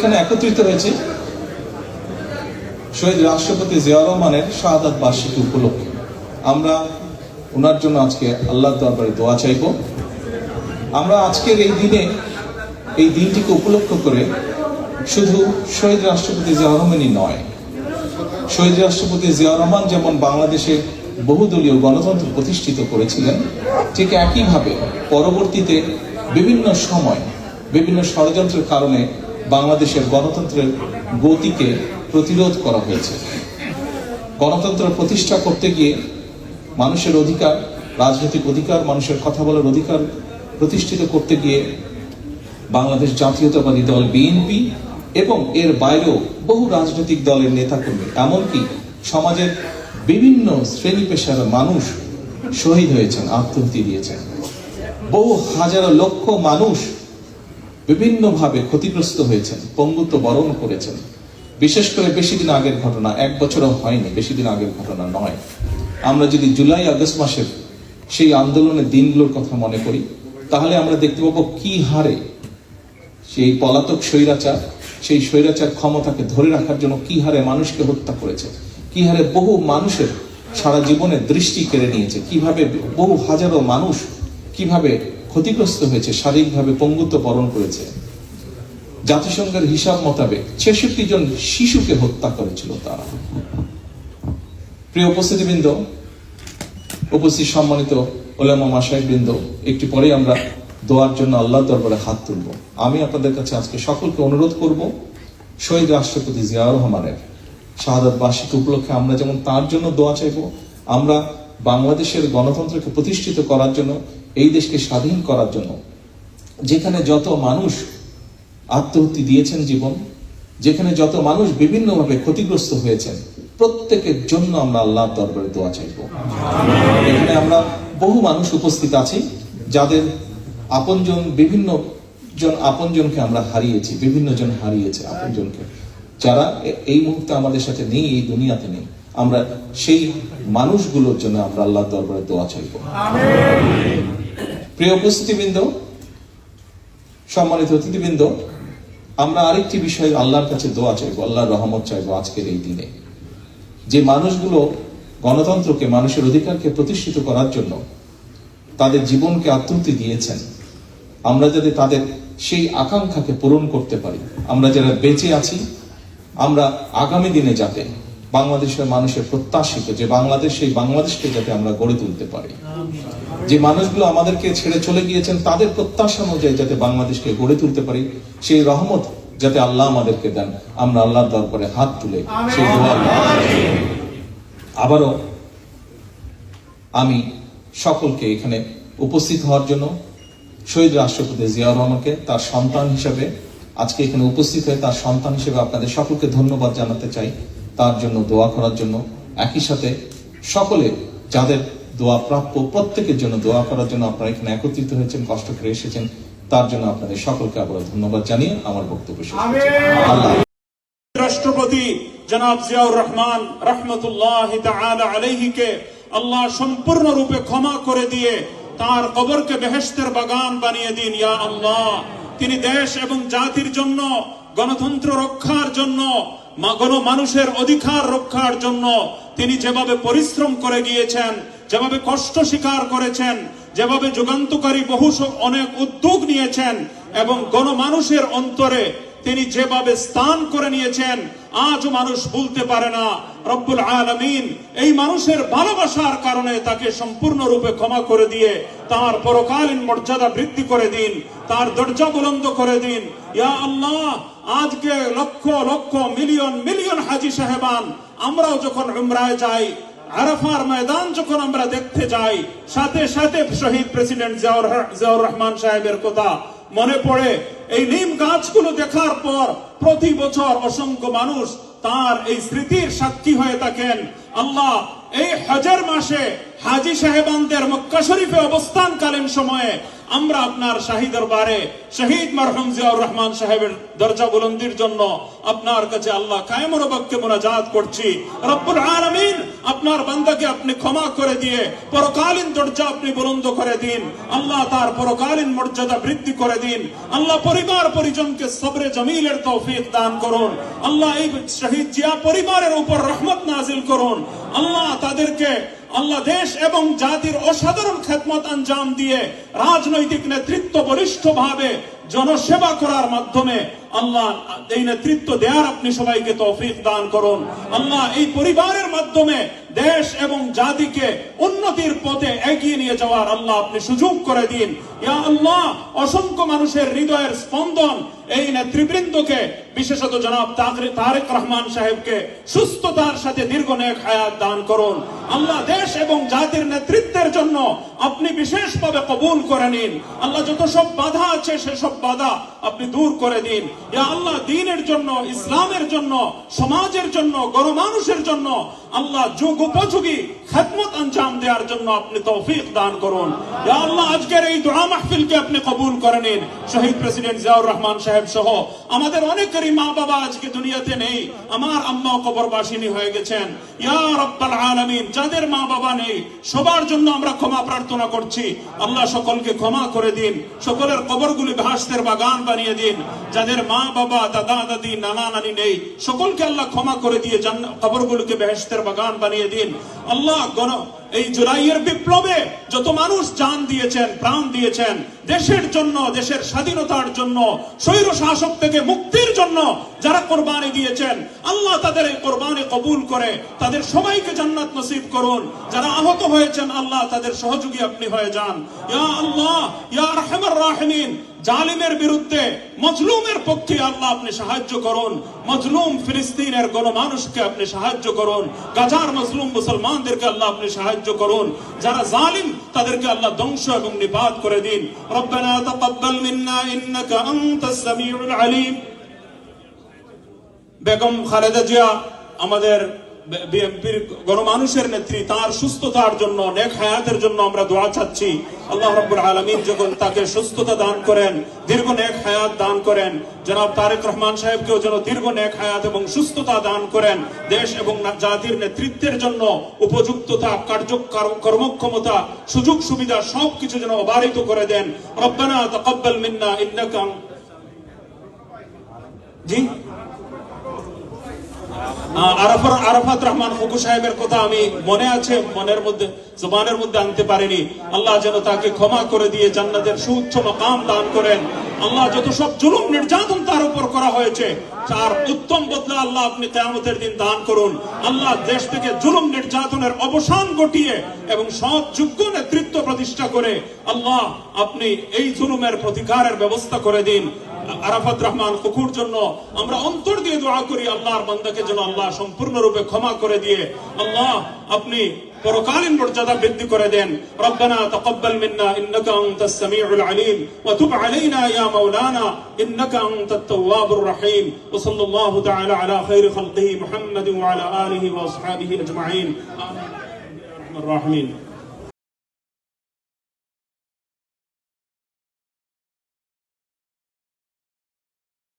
এখানে একত্রিত হয়েছে শহীদ রাষ্ট্রপতি জিয়াউর রহমানের শাহাদাত বার্ষিকী উপলক্ষে। আমরা ওনার জন্য আজকে আল্লাহর দরবারে দোয়া চাইব। আমরা আজকের এই দিনে, এই দিনটিকে উপলক্ষ করে শুধু শহীদ রাষ্ট্রপতি জিয়াউর রহমানই নয়, শহীদ রাষ্ট্রপতি জিয়াউর রহমান যেমন বাংলাদেশে বহুদলীয় গণতন্ত্র প্রতিষ্ঠিত করেছিলেন, ঠিক একইভাবে পরবর্তীতে বিভিন্ন সময় বিভিন্ন ষড়যন্ত্রের কারণে বাংলাদেশের গণতন্ত্রের গতিকে প্রতিরোধ করা হয়েছে। গণতন্ত্র প্রতিষ্ঠা করতে গিয়ে মানুষের অধিকার, রাজনৈতিক অধিকার, মানুষের কথা বলার অধিকার প্রতিষ্ঠিত করতে গিয়ে বাংলাদেশ জাতীয়তাবাদী দল বিএনপি এবং এর বাইরেও বহু রাজনৈতিক দলের নেতাকর্মী, এমনকি সমাজের বিভিন্ন শ্রেণী পেশার মানুষ শহীদ হয়েছেন, আত্মহত্যা দিয়েছেন। বহু হাজার লক্ষ মানুষ বিভিন্নভাবে ক্ষতিগ্রস্ত হয়েছেন, পঙ্গুত্ব বরণ করেছেন। বিশেষ করে বেশি দিন আগের ঘটনা, 1 বছরও হয়নি, বেশি দিন আগের ঘটনা নয়। আমরা যদি জুলাই আগস্ট মাসের সেই আন্দোলনের দিনগুলোর কথা মনে করি, তাহলে আমরা দেখতে পাবো কি হারে সেই পলাতক স্বৈরাচার, সেই স্বৈরাচার ক্ষমতাকে ধরে রাখার জন্য কি হারে মানুষকে হত্যা করেছে, কি হারে বহু মানুষের সারা জীবনের দৃষ্টি কেড়ে নিয়েছে, কিভাবে বহু হাজারো মানুষ কিভাবে ক্ষতিগ্রস্ত হয়েছে, শারীরিকভাবে পঙ্গুত্ব বরণ করেছে। জাতিসংঘের হিসাব মোতাবেক 66 জন শিশুকে হত্যা করেছিল তারা। প্রিয় উপস্থিতিবৃন্দ, উপস্থিত সম্মানিত ওলামা মাশায়েখবৃন্দ, একটু পরে আমরা দোয়ার জন্য আল্লাহর দরবারে হাত তুলব। আমি আপনাদের কাছে আজকে সকলকে অনুরোধ করব, শহীদ রাষ্ট্রপতি জিয়াউর রহমানের শাহাদাত বার্ষিকী উপলক্ষে আমরা যেমন তার জন্য দোয়া চাইব, আমরা বাংলাদেশের গণতন্ত্রকে প্রতিষ্ঠিত করার জন্য, এই দেশকে স্বাধীন করার জন্য যেখানে যত মানুষ আত্মহত্যা দিয়েছেন জীবন, যেখানে যত মানুষ বিভিন্নভাবে ক্ষতিগ্রস্ত হয়েছেন, প্রত্যেকের জন্য আমরা আল্লাহর দরবারে দোয়া চাইব। এখানে আমরা বহু মানুষ উপস্থিত আছি যাদের আপনজন, বিভিন্ন জন আপনজনকে আমরা হারিয়েছি, বিভিন্ন জন হারিয়েছে আপনজনকে, যারা এই মুহূর্তে আমাদের সাথে নেই, এই দুনিয়াতে নেই। আমরা সেই মানুষগুলোর জন্য আমরা আল্লাহর দরবারে দোয়া চাইব। প্রিয় উপস্থিতিবৃন্দ, সম্মানিত অতিথিবৃন্দ, আমরা আরেকটি বিষয়ে আল্লাহর কাছে দোয়া চাইবো, আল্লাহর রহমত চাইবো আজকের এই দিনে। যে মানুষগুলো গণতন্ত্রকে, মানুষের অধিকারকে প্রতিষ্ঠিত করার জন্য তাদের জীবনকে আত্মহত্যা দিয়েছেন, আমরা যাতে তাদের সেই আকাঙ্ক্ষাকে পূরণ করতে পারি, আমরা যারা বেঁচে আছি, আমরা আগামী দিনে যাতে বাংলাদেশের মানুষের প্রত্যাশিত যে বাংলাদেশ, সেই বাংলাদেশকে যাতে আমরা গড়ে তুলতে পারি। যে মানুষগুলো আমাদেরকে ছেড়ে চলে গিয়েছেন, তাদের প্রত্যাশা অনুযায়ী যাতে বাংলাদেশকে গড়ে তুলতে পারি, সেই রহমত যাতে আল্লাহ আমাদেরকে দেন, আমরা আল্লাহর দরবারে হাত তুলে সেই দোয়া। আবারও আমি সকলকে এখানে উপস্থিত হওয়ার জন্য, শহীদ রাষ্ট্রপতি জিয়াউর রহমানকে তার সন্তান হিসেবে আজকে এখানে উপস্থিত হয়ে তার সন্তান হিসেবে আপনাদের সকলকে ধন্যবাদ জানাতে চাই, তার জন্য দোয়া করার জন্য। একই সাথে সকলে যাদের দোয়া প্রাপ্য, প্রত্যেকের জন্য দোয়া করার জন্য আপনারা এখানে একত্রিত হয়েছেন, কষ্ট করে এসেছেন, তার জন্য আপনাদের সকলকে আবার ধন্যবাদ জানিয়ে আমার বক্তব্য শেষ করছি। আল্লাহ। রাষ্ট্রপতি জনাব জিয়াউর রহমান রহমতুল্লাহি তাআলা আলাইহিকে আল্লাহ সম্পূর্ণরূপে ক্ষমা করে দিয়ে তার কবরকে বেহেশতের বাগান বানিয়ে দিন ইয়া আল্লাহ। তিনি দেশ এবং জাতির জন্য, গণতন্ত্র রক্ষার জন্য, মানুষের অধিকার রক্ষার জন্য তিনি যেভাবে পরিশ্রম করে গিয়েছেন, যেভাবে কষ্ট স্বীকার করেছেন, যেভাবে যুগান্তকারী বহু অনেক উদ্যোগ নিয়েছেন এবং গণমানুষের অন্তরে তিনি যেভাবে স্থান করে নিয়েছেন, আজও মানুষ ভুলতে পারে না। রব্বুল আলামিন এই মানুষের ভালোবাসার কারণে তাকে সম্পূর্ণরূপে ক্ষমা করে দিয়ে তার পরকালীন মর্যাদা বৃদ্ধি করে দিন, তার দরজা বুলন্দ করে দিন ইয়া আল্লাহ। আজকে লক্ষ লক্ষ মিলিয়ন মিলিয়ন হাজী সাহেবান আমরাও যখন উমরায় যাই, আরাফার ময়দান যখন আমরা দেখতে যাই, সাথে সাথে শহীদ প্রেসিডেন্ট জিয়াউর রহমান সাহেবের কথা মনে পড়ে। এই নিম গাছগুলো দেখার পর প্রতি বছর অসংখ্য মানুষ তার এই স্মৃতির সাক্ষী হয়ে থাকেন। আল্লাহ এই হজের মাসে হাজী সাহেবানদের মক্কা শরীফে অবস্থানকালীন সময়ে আমরা আপনার শাহী দরবারে শহীদ মরহুম জিয়াউর রহমান সাহেবের দরজা বুলন্দির জন্য আপনার কাছে আল্লাহ কায়েম ও বাক্যে মুনাজাত করছি। রব্বুল আলামিন আপনার বান্দাকে আপনি ক্ষমা করে দিয়ে পরকালীন দরজা আপনি বুলন্দ করে দিন। আল্লাহ তার পরকালীন মর্যাদা বৃদ্ধি করে দিন। আল্লাহ পরিবার পরিজনকে সবরে জমিলের তৌফিক দান করুন। আল্লাহ এই শহীদ জিয়া পরিবারের উপর রহমত নাজিল করুন। আল্লাহ তাদেরকে আল্লাহ দেশ এবং জাতির অসাধারণ খেদমত আঞ্জাম দিয়ে রাজনৈতিক নেতৃত্ব বলিষ্ঠভাবে জনসেবা করার মাধ্যমে আল্লাহ এই নেতৃত্ব দেওয়ার আপনি সবাইকে তৌফিক দান করুন। আল্লাহ এই পরিবারের মাধ্যমে দেশ এবং জাতিকে উন্নতির পথে এগিয়ে নিয়ে যাওয়ার আল্লাহ আপনি সুযোগ করে দিন। ইয়া আল্লাহ অসংখ্য মানুষের হৃদয়ের স্পন্দন এই নেতৃবৃন্দকে, বিশেষত জনাব তারেক রহমান সাহেবকে সুস্থতার সাথে দীর্ঘ নেক হায়াত দান করুন। আল্লাহ দেশ এবং জাতির নেতৃত্বের জন্য আপনি বিশেষভাবে কবুল করে নিন। আল্লাহ যত সব বাধা আছে সেসব বাধা আপনি দূর করে দিন। ইয়া আল্লাহ দ্বীনের জন্য, ইসলামের জন্য, সমাজের জন্য, গণমানুষের জন্য আল্লাহ যুগ উপযোগী খেদমত আঞ্জাম দেওয়ার জন্য আপনি তৌফিক দান করুন। ইয়া আল্লাহ আজকের এই দোয়া মাহফিলকে আপনি কবুল করে নিন। শহীদ প্রেসিডেন্ট জিয়াউর রহমান সাহেব সহ আমাদের অনেকেরই মা বাবা আজকে দুনিয়াতে নেই। আমার আম্মা কবরবাসিনী হয়ে গেছেন। ইয়া রাব্বাল আলামিন যাদের মা বাবা নেই সবার জন্য আমরা ক্ষমা প্রার্থনা করছি। আল্লাহ সকলকে ক্ষমা করে দিন, সকলের কবরগুলি বেহেশতের বাগান বানিয়ে দিন। যাদের মা বাবা, দাদা দাদি, নানা নানি নেই সকলকে আল্লাহ ক্ষমা করে দিয়ে কবরগুলোকে বেহেশতের বাগান বানিয়ে দিন। আল্লাহ এই জুলাইয়ের বিপ্লবে যত মানুষ জান দিয়েছেন, প্রাণ দিয়েছেন দেশের জন্য, দেশের স্বাধীনতার জন্য, স্বৈর শাসক থেকে মুক্তির জন্য যারা কোরবানি দিয়েছেন আল্লাহ তাদের এই কোরবানি কবুল করে তাদের সবাইকে জান্নাত নসিব করুন। যারা আহত হয়েছেন আল্লাহ তাদের সহযোগী আপনি হয়ে যান। ইয়া আল্লাহ ইয়া আরহামার রাহিমিন জালিমের বিরুদ্ধে মজলুমের পক্ষে আল্লাহ আপনি সাহায্য করুন। মজলুম ফিলিস্তিনের গণমানুষকে আপনি সাহায্য করুন। গাজার মজলুম মুসলমানদেরকে আল্লাহ আপনি সাহায্য করুন। যারা জালিম তাদেরকে আল্লাহ ধ্বংস এবং নিপাত করে দিন। রব্বানা তাকাব্বাল মিন্না ইন্নাকা আনতাস সামিউল আলিম। বেগম খালেদা জিয়া আমাদের বিএনপির গণমানুষের নেত্রী, তার সুস্থতার জন্য, নেক হায়াতের জন্য আমরা দোয়া চাচ্ছি। আল্লাহ রাব্বুল আলামিন যখন তাকে সুস্থতা দান করেন, দীর্ঘ নেক হায়াত দান করেন, জনাব তারেক রহমান সাহেবকেও যেন দীর্ঘ নেক হায়াত এবং সুস্থতা দান করেন। দেশ এবং জাতির নেতৃত্বের জন্য উপযুক্ততা, কর্মক্ষমতা, সুযোগ সুবিধা সবকিছু যেন অবারিত করে দেন। রব্বানা তাকাব্বাল মিন্না ইন্নাকা জি আরাফাত রহমান ফুকু সাহেবের কথা আমি মনে আছে, মনের মধ্যে জবানের মধ্যে আনতে পারিনি। আল্লাহ যেন তাকে ক্ষমা করে দিয়ে জান্নাতের সুউচ্চ মাকাম দান করেন। আল্লাহ যত সব জুলুম নির্যাতন তার উপর করা হয়েছে তার উত্তম বদলা আল্লাহ আপনি কিয়ামতের দিন দান করুন। আল্লাহ দেশ থেকে জুলুম নির্যাতনের অবসান ঘটিয়ে এবং সৎ যোগ্য নেতৃত্ব প্রতিষ্ঠা করে আল্লাহ আপনি এই জুলুমের প্রতিকারের ব্যবস্থা করে দিন। আরাফাত রহমান ফুকুর জন্য আমরা অন্তর দিয়ে দোয়া করি আল্লাহর বান্দাকে যেন আল্লাহ সম্পূর্ণরূপে ক্ষমা করে দিয়ে আল্লাহ আপনি পরকালীন মর্যাদা বৃদ্ধি করে দেন। রব্বানা তাকাব্বাল মিন্না ইন্নাকা আনতাস সামিউল আলিম ওয়া তুব আলাইনা ইয়া মাওলানা ইন্নাকা আনতাত তাওয়াবুর রহিম। ওয়া সাল্লাল্লাহু তাআলা আলা খায়রি খালকিহি মুহাম্মাদিন ওয়া আলা আলিহি ওয়া আসহাবিহি আজমাইন। আমিন।